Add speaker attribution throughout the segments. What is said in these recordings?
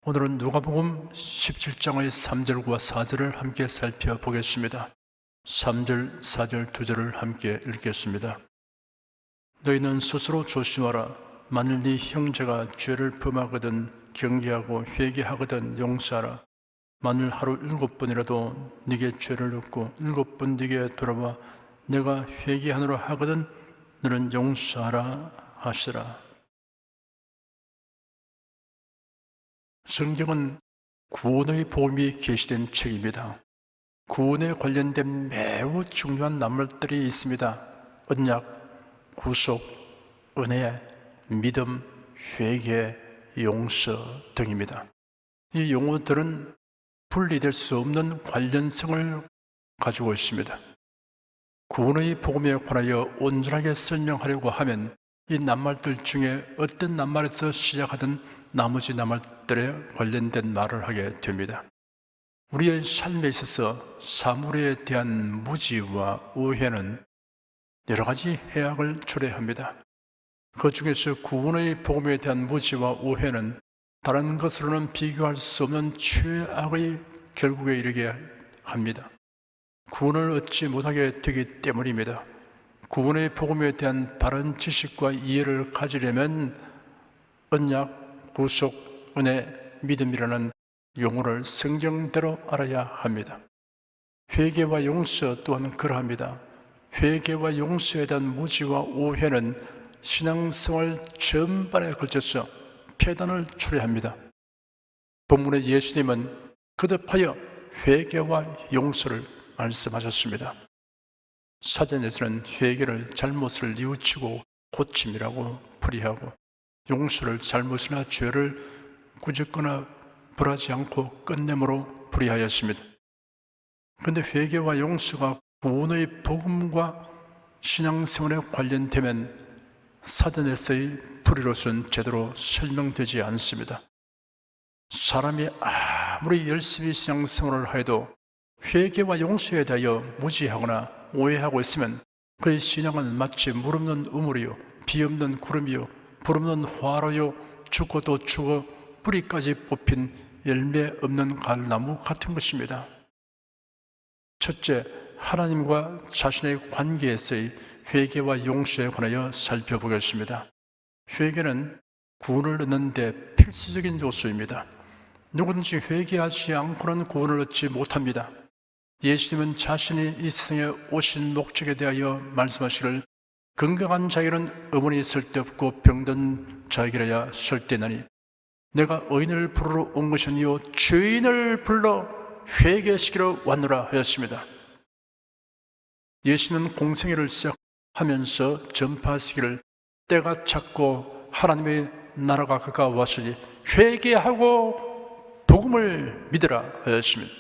Speaker 1: 오늘은 누가복음 17장의 3절과 4절을 함께 살펴보겠습니다. 3절, 4절, 2절을 함께 읽겠습니다. 너희는 스스로 조심하라. 만일 네 형제가 죄를 범하거든 경계하고 회개하거든 용서하라. 만일 하루 7번이라도 네게 죄를 얻고 7번 네게 돌아와 내가 회개하노라 하거든 너는 용서하라 하시라. 성경은 구원의 복음이 계시된 책입니다. 구원에 관련된 매우 중요한 낱말들이 있습니다. 언약, 구속, 은혜, 믿음, 회개, 용서 등입니다. 이 용어들은 분리될 수 없는 관련성을 가지고 있습니다. 구원의 복음에 관하여 온전하게 설명하려고 하면 이 낱말들 중에 어떤 낱말에서 시작하든 나머지 낱말들에 관련된 말을 하게 됩니다. 우리의 삶에 있어서 사물에 대한 무지와 오해는 여러 가지 해악을 초래합니다. 그 중에서 구원의 복음에 대한 무지와 오해는 다른 것으로는 비교할 수 없는 최악의 결국에 이르게 합니다. 구원을 얻지 못하게 되기 때문입니다. 구원의 복음에 대한 바른 지식과 이해를 가지려면 언약, 구속, 은혜, 믿음이라는 용어를 성경대로 알아야 합니다. 회개와 용서 또한 그러합니다. 회개와 용서에 대한 무지와 오해는 신앙생활 전반에 걸쳐서 폐단을 초래합니다. 본문의 예수님은 거듭하여 회개와 용서를 말씀하셨습니다. 사전에서는 회개를 잘못을 뉘우치고 고침이라고 풀이하고 용서를 잘못이나 죄를 꾸짖거나 벌하지 않고 끝냄으로 풀이하였습니다. 그런데 회개와 용서가 구원의 복음과 신앙생활에 관련되면 사전에서의 풀이로서는 제대로 설명되지 않습니다. 사람이 아무리 열심히 신앙생활을 해도 회개와 용서에 대하여 무지하거나 오해하고 있으면 그의 신앙은 마치 물 없는 우물이요 비 없는 구름이요 불 없는 화로요 죽어도 죽어 뿌리까지 뽑힌 열매 없는 가을나무 같은 것입니다. 첫째, 하나님과 자신의 관계에서의 회개와 용서에 관하여 살펴보겠습니다. 회개는 구원을 얻는 데 필수적인 요소입니다. 누구든지 회개하지 않고는 구원을 얻지 못합니다. 예수님은 자신이 이 세상에 오신 목적에 대하여 말씀하시기를 건강한 자에게는 어머니 쓸데없고 병든 자에게라야 쓸데나니 내가 의인을 부르러 온 것이 아니요 죄인을 불러 회개시키러 왔노라 하였습니다. 예수님은 공생애를 시작하면서 전파하시기를 때가 찼고 하나님의 나라가 가까워왔으니 회개하고 복음을 믿으라 하였습니다.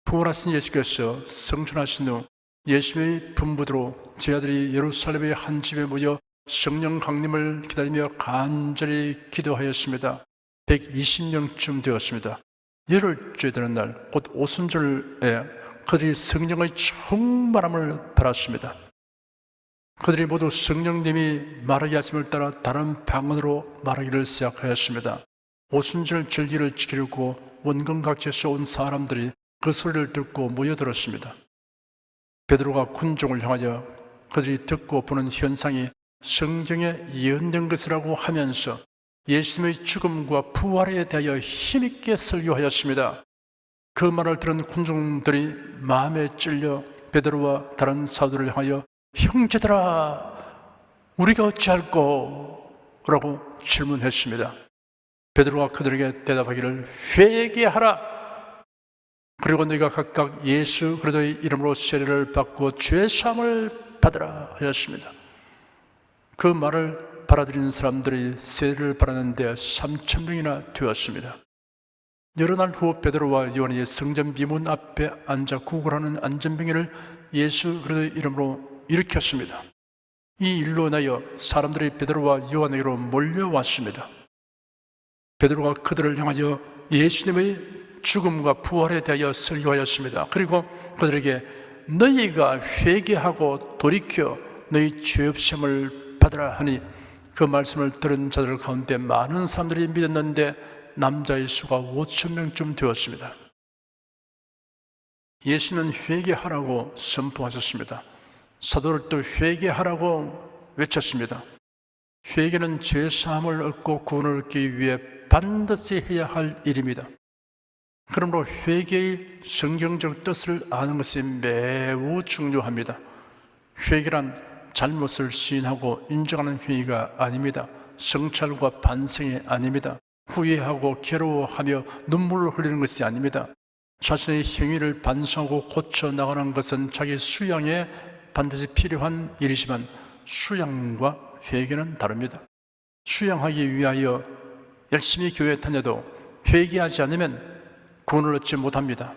Speaker 1: 부활하신 예수께서 성천하신 후 예수님의 분부대로 제자들이 예루살렘의 한 집에 모여 성령 강림을 기다리며 간절히 기도하였습니다. 120명쯤 되었습니다. 열흘째 되는 날, 곧 오순절에 그들이 성령의 충만함을 받았습니다. 그들이 모두 성령님이 말하게 하심을 따라 다른 방언으로 말하기를 시작하였습니다. 오순절 절기를 지키려고 원근 각지에서 온 사람들이 그 소리를 듣고 모여들었습니다. 베드로가 군중을 향하여 그들이 듣고 보는 현상이 성경에 예언된 것이라고 하면서 예수님의 죽음과 부활에 대하여 힘있게 설교하였습니다. 그 말을 들은 군중들이 마음에 찔려 베드로와 다른 사도를 향하여 형제들아 우리가 어찌할꼬? 라고 질문했습니다. 베드로가 그들에게 대답하기를 회개하라. 그리고 너희가 각각 예수 그리스도의 이름으로 세례를 받고 죄사함을 받으라 하였습니다. 그 말을 받아들이는 사람들이 세례를 받았는데 3,000명이나 되었습니다. 여러 날 후 베드로와 요한이 성전 미문 앞에 앉아 구걸하는 안전병기를 예수 그리스도의 이름으로 일으켰습니다. 이 일로 인하여 사람들이 베드로와 요한에게로 몰려왔습니다. 베드로가 그들을 향하여 예수님의 죽음과 부활에 대하여 설교하였습니다. 그리고 그들에게 너희가 회개하고 돌이켜 너희 죄 없음을 받으라 하니 그 말씀을 들은 자들 가운데 많은 사람들이 믿었는데 남자의 수가 5,000명쯤 되었습니다. 예수는 회개하라고 선포하셨습니다. 사도를 또 회개하라고 외쳤습니다. 회개는 죄사함을 얻고 구원을 얻기 위해 반드시 해야 할 일입니다. 그러므로 회개의 성경적 뜻을 아는 것이 매우 중요합니다. 회개란 잘못을 시인하고 인정하는 회의가 아닙니다. 성찰과 반성이 아닙니다. 후회하고 괴로워하며 눈물을 흘리는 것이 아닙니다. 자신의 행위를 반성하고 고쳐 나가는 것은 자기 수양에 반드시 필요한 일이지만 수양과 회개는 다릅니다. 수양하기 위하여 열심히 교회에 다녀도 회개하지 않으면 구원을 얻지 못합니다.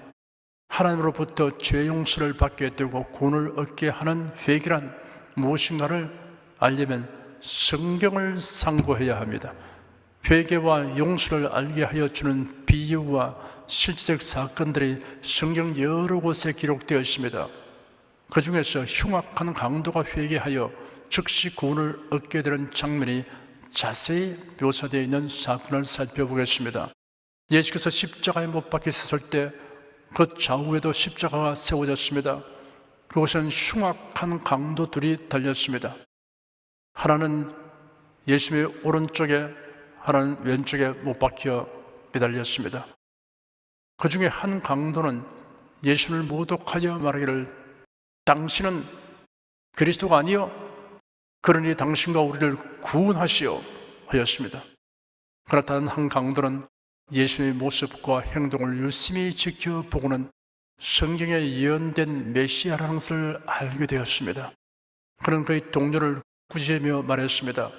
Speaker 1: 하나님으로부터 죄 용서를 받게 되고 구원을 얻게 하는 회개란 무엇인가를 알려면 성경을 상고해야 합니다. 회개와 용서를 알게 하여 주는 비유와 실제적 사건들이 성경 여러 곳에 기록되어 있습니다. 그 중에서 흉악한 강도가 회개하여 즉시 구원을 얻게 되는 장면이 자세히 묘사되어 있는 사건을 살펴보겠습니다. 예수께서 십자가에 못 박히셨을 때 그 좌우에도 십자가가 세워졌습니다. 그곳에는 흉악한 강도들이 달렸습니다. 하나는 예수님의 오른쪽에, 하나는 왼쪽에 못 박혀 매달렸습니다. 그 중에 한 강도는 예수를 모독하여 말하기를 당신은 그리스도가 아니요 그러니 당신과 우리를 구원하시오 하였습니다. 그러나 다른 한 강도는 예수님의 모습과 행동을 유심히 지켜보고는 성경에 예언된 메시아라는 것을 알게 되었습니다. 그는 그의 동료를 꾸짖으며 말했습니다.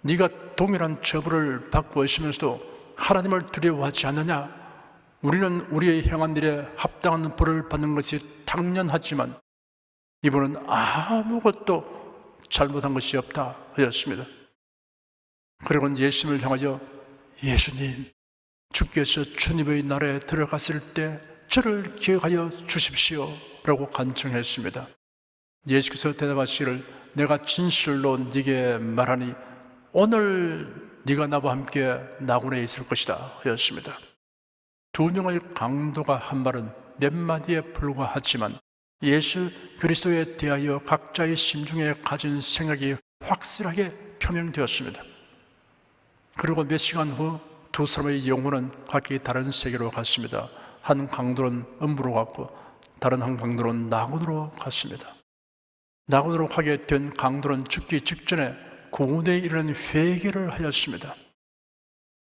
Speaker 1: 네가 동일한 처벌을 받고 있으면서도 하나님을 두려워하지 않느냐? 우리는 우리의 행한 일에 합당한 벌을 받는 것이 당연하지만 이분은 아무것도 잘못한 것이 없다 하였습니다. 그리고는 예수님을 향하여 예수님, 주께서 주님의 나라에 들어갔을 때 저를 기억하여 주십시오 라고 간청했습니다. 예수께서 대답하시기를 내가 진실로 네게 말하니 오늘 네가 나와 함께 낙원에 있을 것이다 하였습니다. 두 명의 강도가 한 말은 몇 마디에 불과하지만 예수 그리스도에 대하여 각자의 심중에 가진 생각이 확실하게 표명되었습니다. 그리고 몇 시간 후 두 사람의 영혼은 각기 다른 세계로 갔습니다. 한 강도는 음부로 갔고 다른 한 강도는 낙원으로 갔습니다. 낙원으로 가게 된 강도는 죽기 직전에 구원에 이르는 회개를 하였습니다.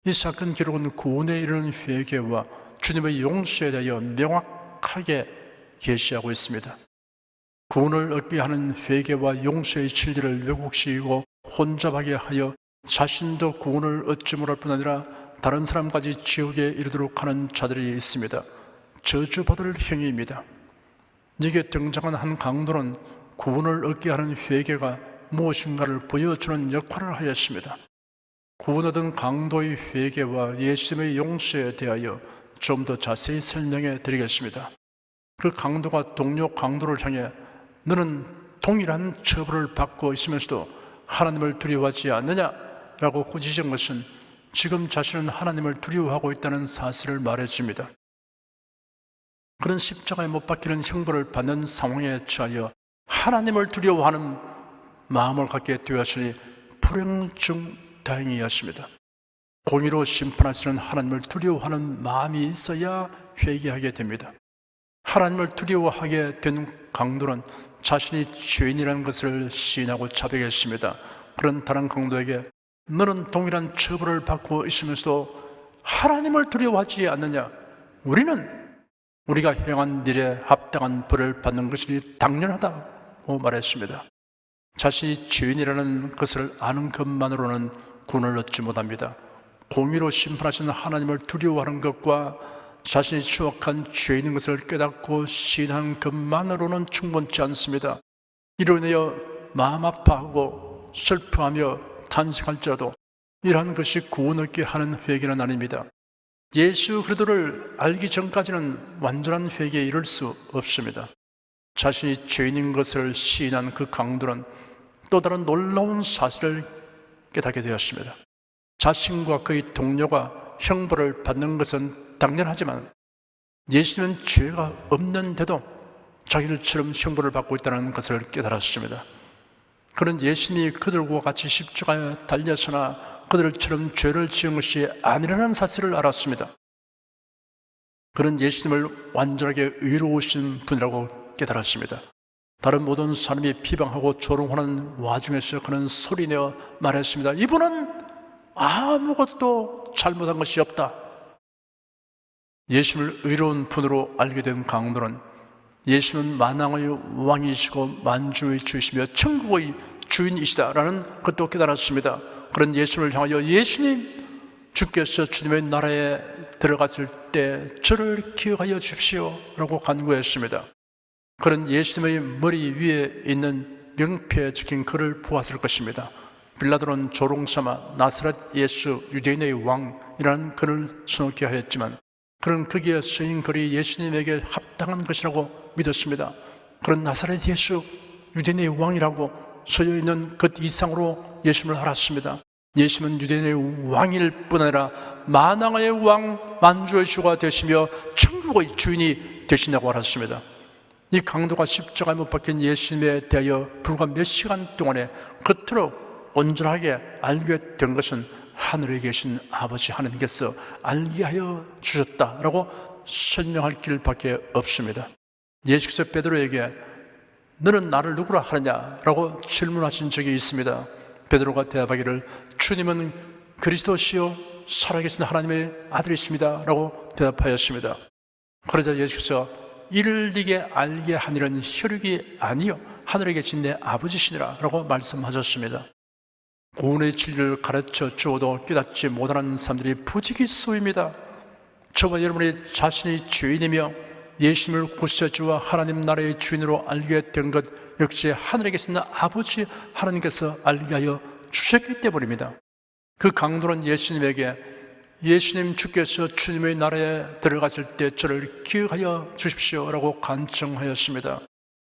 Speaker 1: 이 사건 기록은 구원에 이르는 회개와 주님의 용서에 대하여 명확하게 계시하고 있습니다. 구원을 얻게 하는 회개와 용서의 진리를 왜곡시키고 혼잡하게 하여 자신도 구원을 얻지 못할 뿐 아니라 다른 사람까지 지옥에 이르도록 하는 자들이 있습니다. 저주받을 행위입니다. 여기에 등장한 한 강도는 구원을 얻게 하는 회개가 무엇인가를 보여주는 역할을 하였습니다. 구원 얻은 강도의 회개와 예수님의 용서에 대하여 좀 더 자세히 설명해 드리겠습니다. 그 강도가 동료 강도를 향해 너는 동일한 처벌을 받고 있으면서도 하나님을 두려워하지 않느냐라고 꾸짖은 것은 지금 자신은 하나님을 두려워하고 있다는 사실을 말해줍니다. 그런 십자가에 못 박히는 형벌을 받는 상황에 처하여 하나님을 두려워하는 마음을 갖게 되었으니 불행 중 다행이었습니다. 공의로 심판하시는 하나님을 두려워하는 마음이 있어야 회개하게 됩니다. 하나님을 두려워하게 된 강도는 자신이 죄인이라는 것을 시인하고 자백했습니다. 그런 다른 강도에게 너는 동일한 처벌을 받고 있으면서도 하나님을 두려워하지 않느냐? 우리는 우리가 행한 일에 합당한 벌을 받는 것이 당연하다고 말했습니다. 자신이 죄인이라는 것을 아는 것만으로는 구원을 얻지 못합니다. 공의로 심판하시는 하나님을 두려워하는 것과 자신이 추악한 죄인인 것을 깨닫고 시인하는 것만으로는 충분치 않습니다. 이로 인하여 마음 아파하고 슬퍼하며 탄식할지라도 이러한 것이 구원 얻게 하는 회개는 아닙니다. 예수 그리스도를 알기 전까지는 완전한 회개에 이를 수 없습니다. 자신이 죄인인 것을 시인한 그 강도는 또 다른 놀라운 사실을 깨닫게 되었습니다. 자신과 그의 동료가 형벌을 받는 것은 당연하지만 예수님은 죄가 없는데도 자기들처럼 형벌을 받고 있다는 것을 깨달았습니다. 그런 예수님이 그들과 같이 십자가에 달려서나 그들처럼 죄를 지은 것이 아니라는 사실을 알았습니다. 그런 예수님을 완전하게 의로우신 분이라고 깨달았습니다. 다른 모든 사람이 비방하고 조롱하는 와중에서 그는 소리내어 말했습니다. 이분은 아무것도 잘못한 것이 없다. 예수님을 의로운 분으로 알게 된 강도는 예수는 만왕의 왕이시고 만주의 주이시며 천국의 주인이시다라는 것도 깨달았습니다. 그런 예수님을 향하여 예수님, 주께서 주님의 나라에 들어갔을 때 저를 기억하여 주십시오 라고 간구했습니다. 그런 예수님의 머리 위에 있는 명패에 적힌 글을 보았을 것입니다. 빌라도는 조롱삼아 나사렛 예수 유대인의 왕이라는 글을 써놓게 하였지만 그런 거기에 쓰인 글이 예수님에게 합당한 것이라고 믿었습니다. 그런 나사렛 예수 유대인의 왕이라고 쓰여 있는 것 이상으로 예수님을 알았습니다. 예수님은 유대인의 왕일 뿐 아니라 만왕의 왕, 만주의 주가 되시며 천국의 주인이 되신다고 알았습니다. 이 강도가 십자가에 못 박힌 예수님에 대하여 불과 몇 시간 동안에 겉으로 온전하게 알게 된 것은 하늘에 계신 아버지 하나님께서 알게 하여 주셨다라고 설명할 길밖에 없습니다. 예수께서 베드로에게 너는 나를 누구라 하느냐라고 질문하신 적이 있습니다. 베드로가 대답하기를 주님은 그리스도시요 살아계신 하나님의 아들이십니다 라고 대답하였습니다. 그러자 예수께서 이를 네게 알게 한 일은 혈육이 아니요 하늘에 계신 내 아버지시니라 라고 말씀하셨습니다. 구원의 진리를 가르쳐 주어도 깨닫지 못하는 사람들이 부지기수입니다. 저와 여러분이 자신이 죄인이며 예수님을 구세주와 하나님 나라의 주인으로 알게 된 것 역시 하늘에 계신 아버지 하나님께서 알게 하여 주셨기 때문입니다. 그 강도는 예수님에게 예수님 주께서 주님의 나라에 들어갔을 때 저를 기억하여 주십시오 라고 간청하였습니다.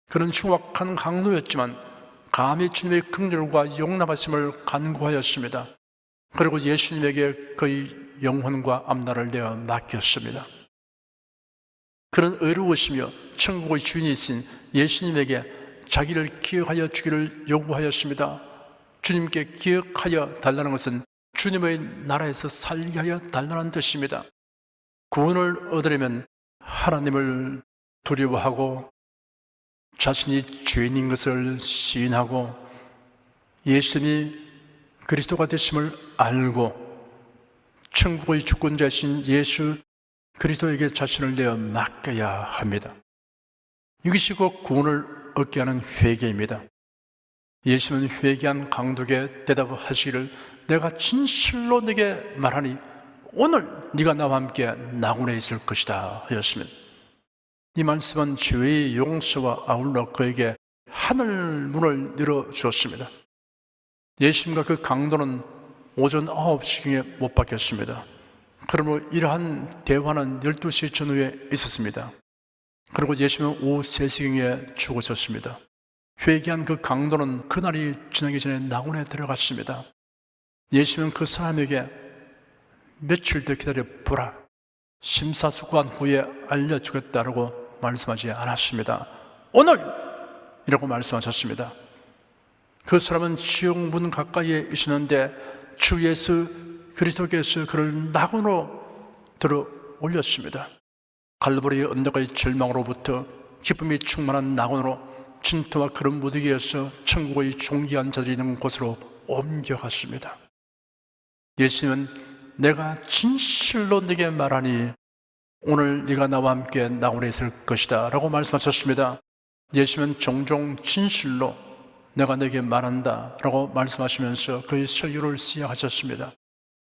Speaker 1: 그는 흉악한 강도였지만 감히 주님의 긍휼과 용납하심을 간구하였습니다. 그리고 예수님에게 그의 영혼과 앞날을 내어 맡겼습니다. 그는 의로우시며 천국의 주인이신 예수님에게 자기를 기억하여 주기를 요구하였습니다. 주님께 기억하여 달라는 것은 주님의 나라에서 살게 하여 달라는 뜻입니다. 구원을 얻으려면 하나님을 두려워하고 자신이 죄인인 것을 시인하고 예수님이 그리스도가 되심을 알고 천국의 주권자이신 예수 그리스도에게 자신을 내어 맡겨야 합니다. 이것이 곧 구원을 얻게 하는 회개입니다. 예수님은 회개한 강도에게 대답하시기를 내가 진실로 네게 말하니 오늘 네가 나와 함께 낙원에 있을 것이다 하였습니다. 이 말씀은 죄의 용서와 아울러 그에게 하늘 문을 열어주었습니다. 예수님과 그 강도는 오전 9시경에 못 박혔습니다. 그러므로 이러한 대화는 12시 전후에 있었습니다. 그리고 예수님은 오후 3시경에 죽으셨습니다. 회개한 그 강도는 그날이 지나기 전에 낙원에 들어갔습니다. 예수님은 그 사람에게 며칠 더 기다려 보라, 심사숙고한 후에 알려주겠다라고 말씀하지 않았습니다. 오늘! 이라고 말씀하셨습니다. 그 사람은 지옥 문 가까이에 있었는데 주 예수 그리스도께서 그를 낙원으로 들어 올렸습니다. 갈보리 언덕의 절망으로부터 기쁨이 충만한 낙원으로 진토와 그런 무더기에서 천국의 존귀한 자들이 있는 곳으로 옮겨갔습니다. 예수님은 내가 진실로 네게 말하니 오늘 네가 나와 함께 낙원에 있을 것이다 라고 말씀하셨습니다. 예수님은 종종 진실로 내가 네게 말한다 라고 말씀하시면서 그의 설교를 시작하셨습니다.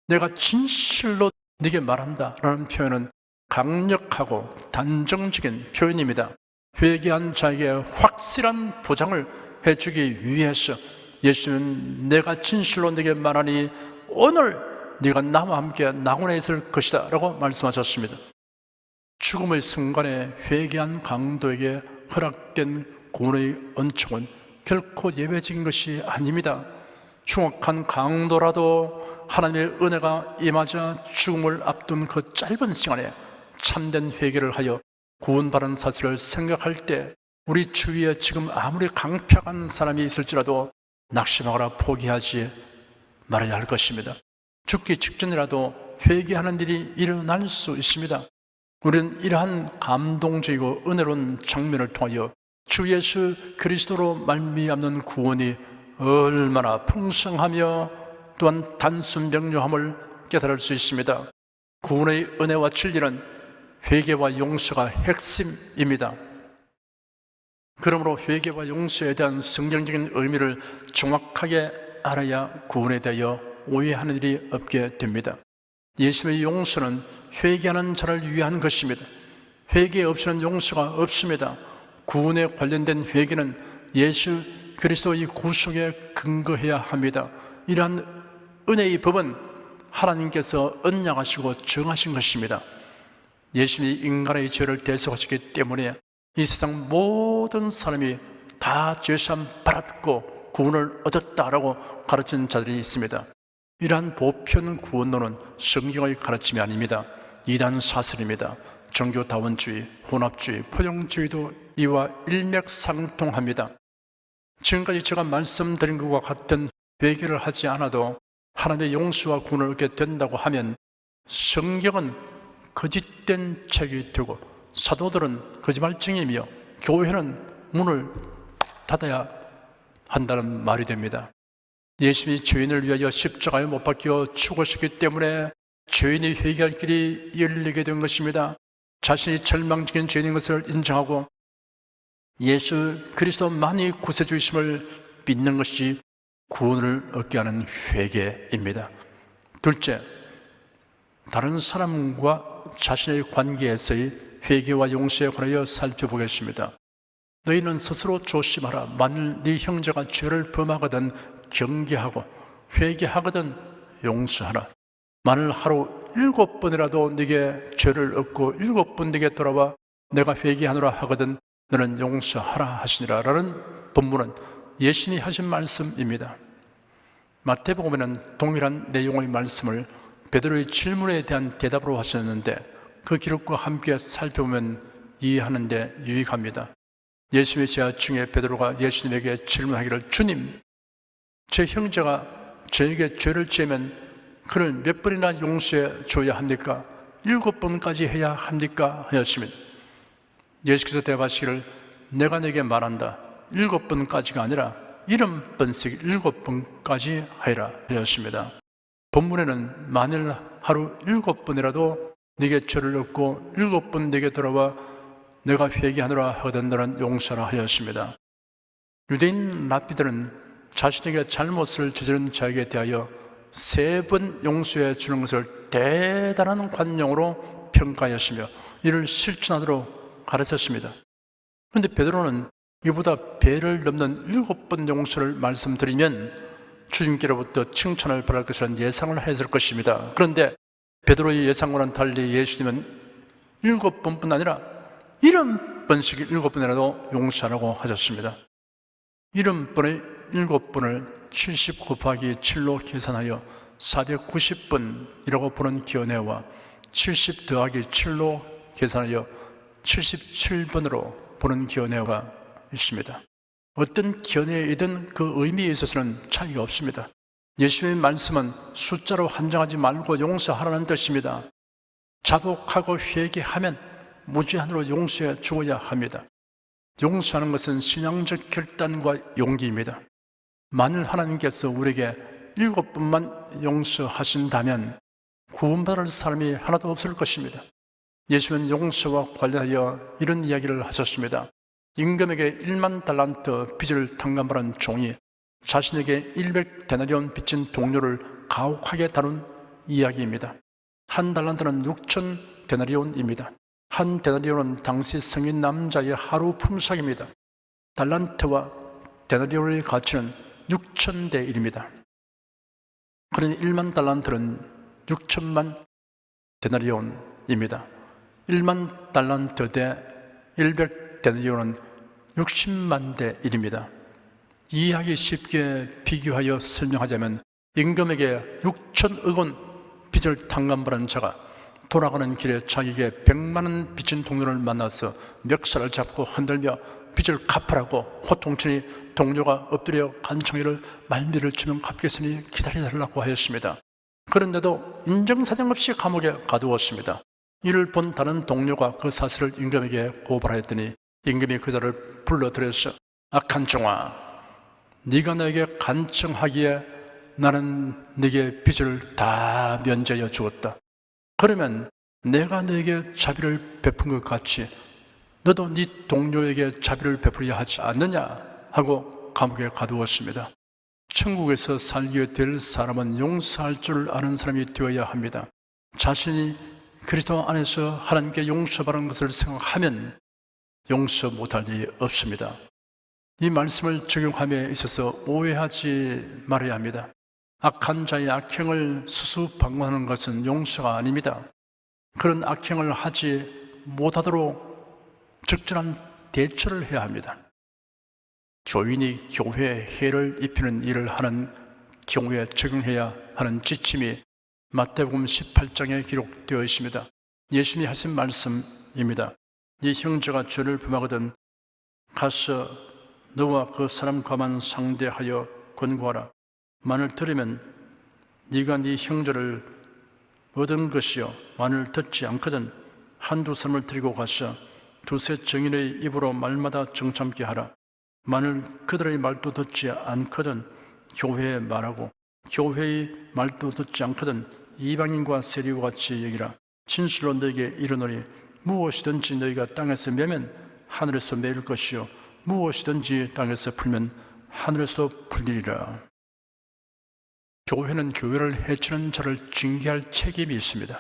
Speaker 1: 내가 진실로 네게 말한다 라는 표현은 강력하고 단정적인 표현입니다. 회개한 자에게 확실한 보장을 해주기 위해서 예수님은 내가 진실로 네게 말하니 오늘 네가 나와 함께 낙원에 있을 것이다 라고 말씀하셨습니다. 죽음의 순간에 회개한 강도에게 허락된 구원의恩寵은 결코 예외적인 것이 아닙니다. 흉악한 강도라도 하나님의 은혜가 임하자 죽음을 앞둔 그 짧은 시간에 참된 회개를 하여 구원받은 사실을 생각할 때 우리 주위에 지금 아무리 강팍한 사람이 있을지라도 낙심하거나 포기하지 말아야 할 것입니다. 죽기 직전이라도 회개하는 일이 일어날 수 있습니다. 우리는 이러한 감동적이고 은혜로운 장면을 통하여 주 예수 그리스도로 말미암는 구원이 얼마나 풍성하며 또한 단순 명료함을 깨달을 수 있습니다. 구원의 은혜와 진리는 회개와 용서가 핵심입니다. 그러므로 회개와 용서에 대한 성경적인 의미를 정확하게 알아야 구원에 대하여 오해하는 일이 없게 됩니다. 예수의 용서는 회개하는 자를 위한 것입니다. 회개 없이는 용서가 없습니다. 구원에 관련된 회개는 예수 그리스도의 구속에 근거해야 합니다. 이러한 은혜의 법은 하나님께서 언약하시고 정하신 것입니다. 예수님이 인간의 죄를 대속하시기 때문에 이 세상 모든 사람이 다 죄사함 받았고 구원을 얻었다라고 가르치는 자들이 있습니다. 이러한 보편 구원론은 성경의 가르침이 아닙니다. 이단 사설입니다. 종교다원주의, 혼합주의, 포용주의도 이와 일맥상통합니다. 지금까지 제가 말씀드린 것과 같은 회개를 하지 않아도 하나님의 용서와 구원을 얻게 된다고 하면 성경은 거짓된 책이 되고 사도들은 거짓말쟁이며 교회는 문을 닫아야 한다는 말이 됩니다. 예수님이 죄인을 위하여 십자가에 못 박혀 죽으셨기 때문에 죄인이 회개할 길이 열리게 된 것입니다. 자신이 절망적인 죄인인 것을 인정하고 예수 그리스도만이 구세주이심을 믿는 것이 구원을 얻게 하는 회개입니다. 둘째, 다른 사람과 자신의 관계에서의 회개와 용서에 관하여 살펴보겠습니다. 너희는 스스로 조심하라. 만일 네 형제가 죄를 범하거든 경계하고 회개하거든 용서하라. 만일 하루 7번이라도 네게 죄를 얻고 7번 네게 돌아와 내가 회개하노라 하거든 너는 용서하라 하시니라 라는 본문은 예수님이 하신 말씀입니다. 마태복음에는 동일한 내용의 말씀을 베드로의 질문에 대한 대답으로 하셨는데 그 기록과 함께 살펴보면 이해하는 데 유익합니다. 예수님의 제자 중에 베드로가 예수님에게 질문하기를 주님, 제 형제가 저에게 죄를 지으면 그를 몇 번이나 용서해 줘야 합니까? 7번까지 해야 합니까? 하였습니다. 예수께서 대답하시기를 내가 내게 말한다. 7번까지가 아니라 70번씩 7번까지 하리라 하였습니다. 본문에는 만일 하루 7번이라도 네게 죄를 얻고 7번 네게 돌아와 내가 회개하노라 하거든 너는 용서하라 하였습니다. 유대인 랍비들은 자신에게 잘못을 저지른 자에게 대하여 3번 용서해 주는 것을 대단한 관용으로 평가하였으며 이를 실천하도록 가르쳤습니다. 그런데 베드로는 이보다 배를 넘는 7번 용서를 말씀드리면 주님께로부터 칭찬을 받을 것이라는 예상을 했을 것입니다. 그런데 베드로의 예상과는 달리 예수님은 7번뿐 아니라 70번씩 7번이라도 용서하라고 하셨습니다. 70번의 7번을 70 곱하기 7로 계산하여 490번이라고 보는 견해와 70 더하기 7로 계산하여 77번으로 보는 견해가 있습니다. 어떤 견해이든 그 의미에 있어서는 차이가 없습니다. 예수님의 말씀은 숫자로 한정하지 말고 용서하라는 뜻입니다. 자복하고 회개하면 무제한으로 용서해 주어야 합니다. 용서하는 것은 신앙적 결단과 용기입니다. 만일 하나님께서 우리에게 7번만 용서하신다면 구원받을 사람이 하나도 없을 것입니다. 예수님은 용서와 관련하여 이런 이야기를 하셨습니다. 임금에게 1만 달란트 빚을 탕감받은 종이 자신에게 100데나리온 빚진 동료를 가혹하게 다룬 이야기입니다. 한 달란트는 6,000데나리온입니다. 한 데나리온은 당시 성인 남자의 하루 품삯입니다. 달란트와 데나리온의 가치는 6,000대 1입니다. 그러니 1만 달란트는 6천만 데나리온입니다. 1만 달란트 대 100데나리온은 60만 대 1입니다. 이해하기 쉽게 비교하여 설명하자면 임금에게 6천억 원 빚을 탕감받은 자가 돌아가는 길에 자기에게 100만 원 빚진 동료를 만나서 멱살을 잡고 흔들며 빚을 갚으라고 호통치니 동료가 엎드려 간청이를 말미를 주면 갚겠으니 기다려달라고 하였습니다. 그런데도 인정사정 없이 감옥에 가두었습니다. 이를 본 다른 동료가 그 사실을 임금에게 고발하였더니 임금이 그자를 불러들여서 악한 종아, 네가 나에게 간청하기에 나는 네게 빚을 다 면제하여 주었다. 그러면 내가 너에게 자비를 베푼 것 같이 너도 네 동료에게 자비를 베풀어야 하지 않느냐 하고 감옥에 가두었습니다. 천국에서 살게 될 사람은 용서할 줄 아는 사람이 되어야 합니다. 자신이 그리스도 안에서 하나님께 용서받은 것을 생각하면 용서 못할 일이 없습니다. 이 말씀을 적용함에 있어서 오해하지 말아야 합니다. 악한 자의 악행을 수수방관하는 것은 용서가 아닙니다. 그런 악행을 하지 못하도록 적절한 대처를 해야 합니다. 교인이 교회에 해를 입히는 일을 하는 경우에 적용해야 하는 지침이 마태복음 18장에 기록되어 있습니다. 예수님이 하신 말씀입니다. 네 형제가 죄를 범하거든 가서 너와 그 사람과만 상대하여 권고하라. 만일 들으면 네가 네 형제를 얻은 것이요 만일 듣지 않거든 한두 사람을 데리고 가서 두세 정인의 입으로 말마다 정참게 하라. 만일 그들의 말도 듣지 않거든 교회에 말하고 교회의 말도 듣지 않거든 이방인과 세리와 같이 여기라. 진실로 너에게 이르노니 무엇이든지 너희가 땅에서 매면 하늘에서 매일 것이요 무엇이든지 땅에서 풀면 하늘에서 풀리리라. 교회는 교회를 해치는 자를 징계할 책임이 있습니다.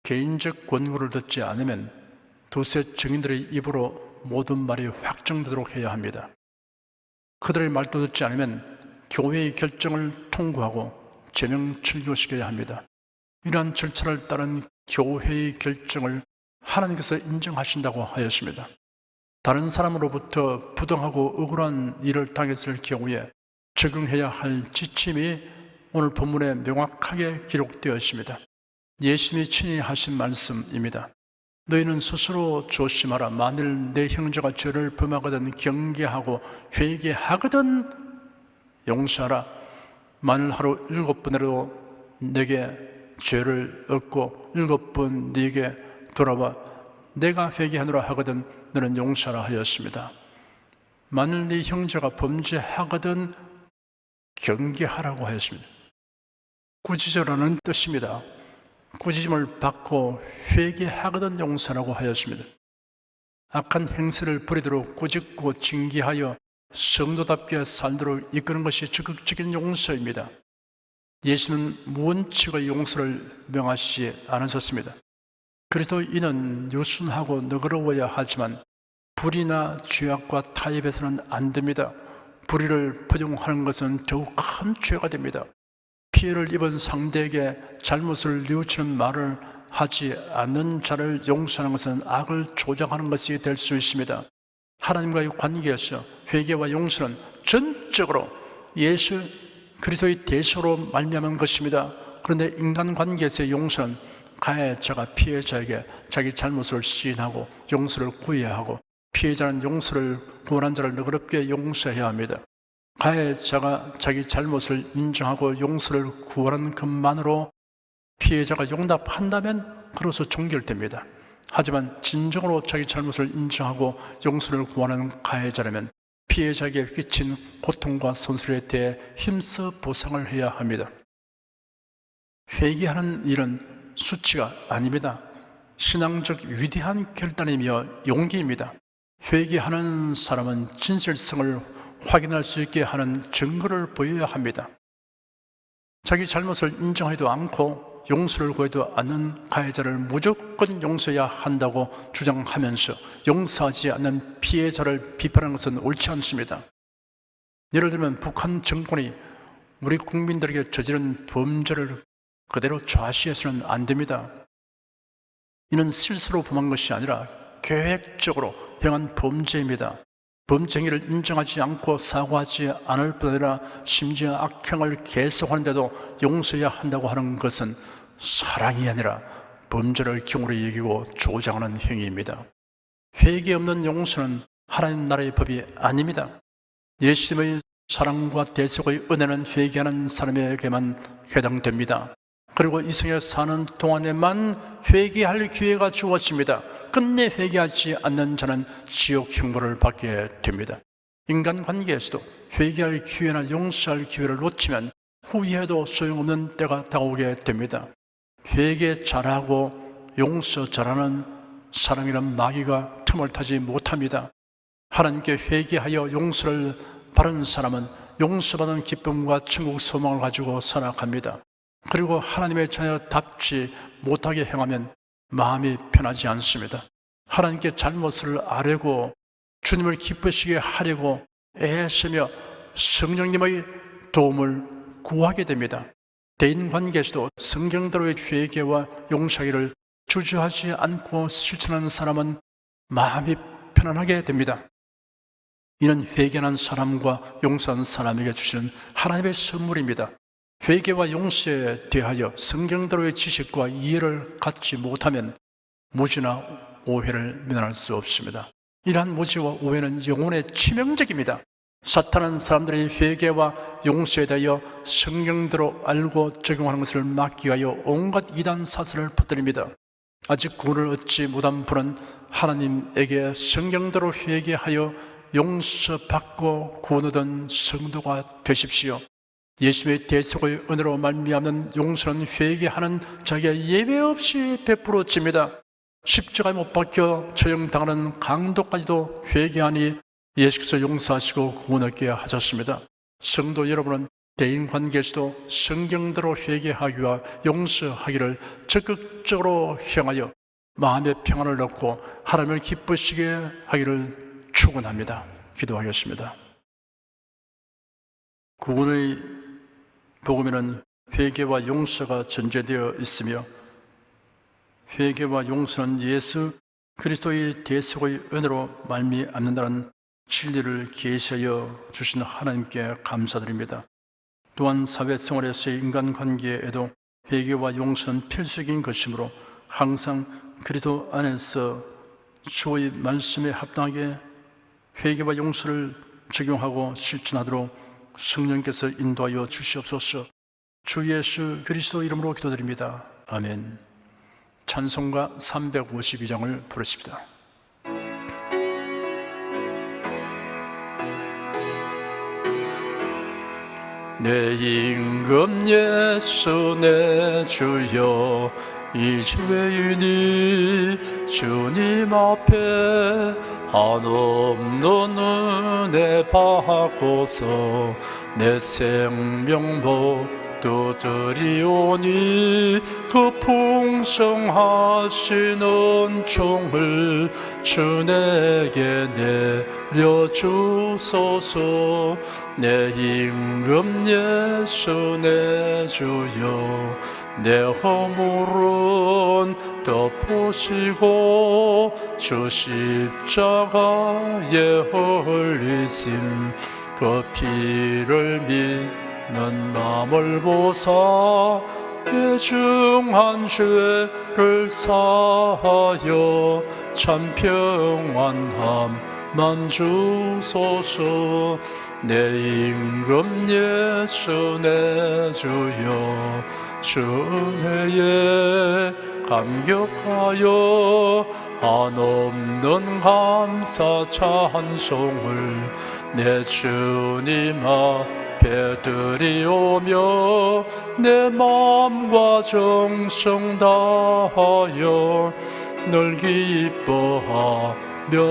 Speaker 1: 개인적 권고를 듣지 않으면 두세 증인들의 입으로 모든 말이 확정되도록 해야 합니다. 그들의 말도 듣지 않으면 교회의 결정을 통고하고 제명 출교시켜야 합니다. 이러한 절차를 따른 교회의 결정을 하나님께서 인정하신다고 하였습니다. 다른 사람으로부터 부당하고 억울한 일을 당했을 경우에 적용해야 할 지침이 오늘 본문에 명확하게 기록되어 있습니다. 예수님이 친히 하신 말씀입니다. 너희는 스스로 조심하라. 만일 내 형제가 죄를 범하거든 경계하고 회개하거든 용서하라. 만일 하루 7번이라도 내게 죄를 얻고 7번 네게 돌아와 내가 회개하노라 하거든 너는 용서하라 하였습니다. 만일 네 형제가 범죄하거든 경계하라고 하였습니다. 꾸짖으라는 뜻입니다. 꾸짖음을 받고 회개하거든 용서라고 하였습니다. 악한 행세를 버리도록 꾸짖고 징계하여 성도답게 살도록 이끄는 것이 적극적인 용서입니다. 예수는 무원칙의 용서를 명하시지 않으셨습니다. 그리스도인은 유순하고 너그러워야 하지만 불의나 죄악과 타협해서는 안 됩니다. 불의를 포용하는 것은 더욱 큰 죄가 됩니다. 피해를 입은 상대에게 잘못을 뉘우치는 말을 하지 않는 자를 용서하는 것은 악을 조장하는 것이 될 수 있습니다. 하나님과의 관계에서 회개와 용서는 전적으로 예수 그리스도의 대속으로 말미암은 것입니다. 그런데 인간관계에서의 용서는 가해자가 피해자에게 자기 잘못을 시인하고 용서를 구해야 하고 피해자는 용서를 구원한 자를 너그럽게 용서해야 합니다. 가해자가 자기 잘못을 인정하고 용서를 구하는 것만으로 피해자가 용납한다면 그로서 종결됩니다. 하지만 진정으로 자기 잘못을 인정하고 용서를 구하는 가해자라면 피해자에게 끼친 고통과 손실에 대해 힘써 보상을 해야 합니다. 회개하는 일은 수치가 아닙니다. 신앙적 위대한 결단이며 용기입니다. 회개하는 사람은 진실성을 확인할 수 있게 하는 증거를 보여야 합니다. 자기 잘못을 인정하지도 않고 용서를 구하지도 않는 가해자를 무조건 용서해야 한다고 주장하면서 용서하지 않는 피해자를 비판하는 것은 옳지 않습니다. 예를 들면 북한 정권이 우리 국민들에게 저지른 범죄를 그대로 좌시해서는 안 됩니다. 이는 실수로 범한 것이 아니라 계획적으로 행한 범죄입니다. 범죄행위를 인정하지 않고 사과하지 않을 뿐 아니라 심지어 악행을 계속하는데도 용서해야 한다고 하는 것은 사랑이 아니라 범죄를 경홀히 여기고 조장하는 행위입니다. 회개 없는 용서는 하나님 나라의 법이 아닙니다. 예수님의 사랑과 대속의 은혜는 회개하는 사람에게만 해당됩니다. 그리고 이 생에 사는 동안에만 회개할 기회가 주어집니다. 끝내 회개하지 않는 자는 지옥 형벌을 받게 됩니다. 인간관계에서도 회개할 기회나 용서할 기회를 놓치면 후회해도 소용없는 때가 다가오게 됩니다. 회개 잘하고 용서 잘하는 사람이란 마귀가 틈을 타지 못합니다. 하나님께 회개하여 용서를 바른 사람은 용서받은 기쁨과 천국 소망을 가지고 살아갑니다. 그리고 하나님의 자녀답지 못하게 행하면 마음이 편하지 않습니다. 하나님께 잘못을 아뢰고 주님을 기쁘시게 하려고 애쓰며 성령님의 도움을 구하게 됩니다. 대인관계에서도 성경대로의 회개와 용서하기를 주저하지 않고 실천하는 사람은 마음이 편안하게 됩니다. 이는 회개하는 사람과 용서하는 사람에게 주시는 하나님의 선물입니다. 회개와 용서에 대하여 성경대로의 지식과 이해를 갖지 못하면 무지나 오해를 면할 수 없습니다. 이러한 무지와 오해는 영혼에 치명적입니다. 사탄은 사람들의 회개와 용서에 대하여 성경대로 알고 적용하는 것을 막기 위하여 온갖 이단 사설을 퍼뜨립니다. 아직 구원을 얻지 못한 분은 하나님에게 성경대로 회개하여 용서받고 구원 얻은 성도가 되십시오. 예수의 대속의 은혜로 말미암는 용서는 회개하는 자에게 예외 없이 베풀어집니다. 십자가에 못 박혀 처형당하는 강도까지도 회개하니 예수께서 용서하시고 구원 얻게 하셨습니다. 성도 여러분은 대인관계에서도 성경대로 회개하기와 용서하기를 적극적으로 행하여 마음의 평안을 얻고 하나님을 기쁘시게 하기를 축원합니다. 기도하겠습니다. 구원의 복음에는 회개와 용서가 전제되어 있으며 회개와 용서는 예수 그리스도의 대속의 은혜로 말미암는다는 진리를 계시하여 주신 하나님께 감사드립니다. 또한 사회생활에서의 인간관계에도 회개와 용서는 필수적인 것이므로 항상 그리스도 안에서 주의 말씀에 합당하게 회개와 용서를 적용하고 실천하도록 성령께서 인도하여 주시옵소서. 주 예수 그리스도 이름으로 기도드립니다. 아멘. 찬송가 352장을 부르십니다. 내 임금 예수 내 주여 이 죄인이 주님 앞에 한없는 은혜 받고서 내 생명 모두 드리오니 그 풍성하신 은총을 주 내게 내려주소서. 내 임금 예수 내 주여 내 허물은 덮으시고 주 십자가에 흘리신 그 피를 믿는 마음을 보사 대중한 죄를 사하여 참 평안함만 주소서. 내 임금 예수 내 주여 주 은혜에 감격하여 한없는 감사 찬송을 내 주님 앞에 드리오며 내 마음과 정성 다하여 늘 기뻐하며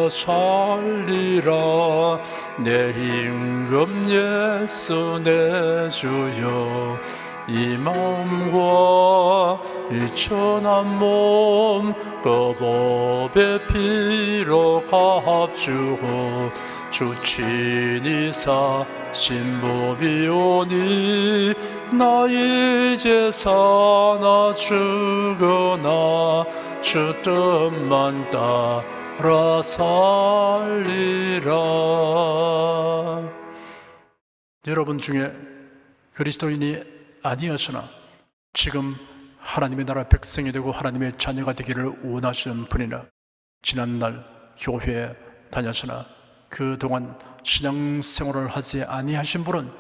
Speaker 1: 살리라. 내 임금 예수 내 주여 이 마음과 이 천한 몸 그 법의 피로 값주고 주 친히 사신 몸이오니 나 이제 사나 죽으나 주 뜻만 살리라. 여러분 중에 그리스도인이 아니었으나 지금 하나님의 나라 백성이 되고 하나님의 자녀가 되기를 원하시는 분이나 지난날 교회에 다녔으나 그동안 신앙생활을 하지 아니하신 분은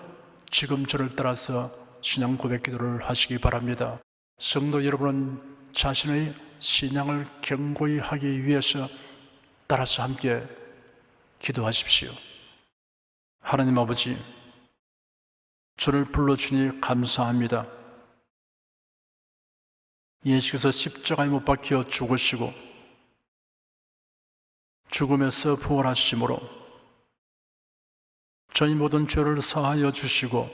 Speaker 1: 지금 저를 따라서 신앙 고백 기도를 하시기 바랍니다. 성도 여러분은 자신의 신앙을 견고히 하기 위해서 따라서 함께 기도하십시오. 하나님 아버지, 저를 불러주니 감사합니다. 예수께서 십자가에 못 박혀 죽으시고 죽음에서 부활하심으로 저희 모든 죄를 사하여 주시고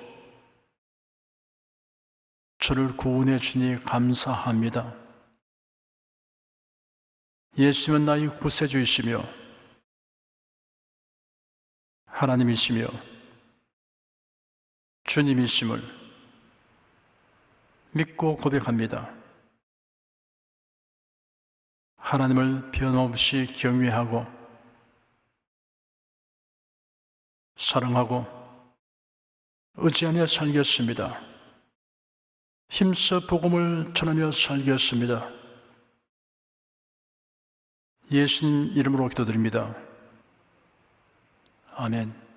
Speaker 1: 저를 구원해 주니 감사합니다. 예수님은 나의 구세주이시며 하나님이시며 주님이심을 믿고 고백합니다. 하나님을 변함없이 경외하고 사랑하고 의지하며 살겠습니다. 힘써 복음을 전하며 살겠습니다. 예수님 이름으로 기도드립니다. 아멘.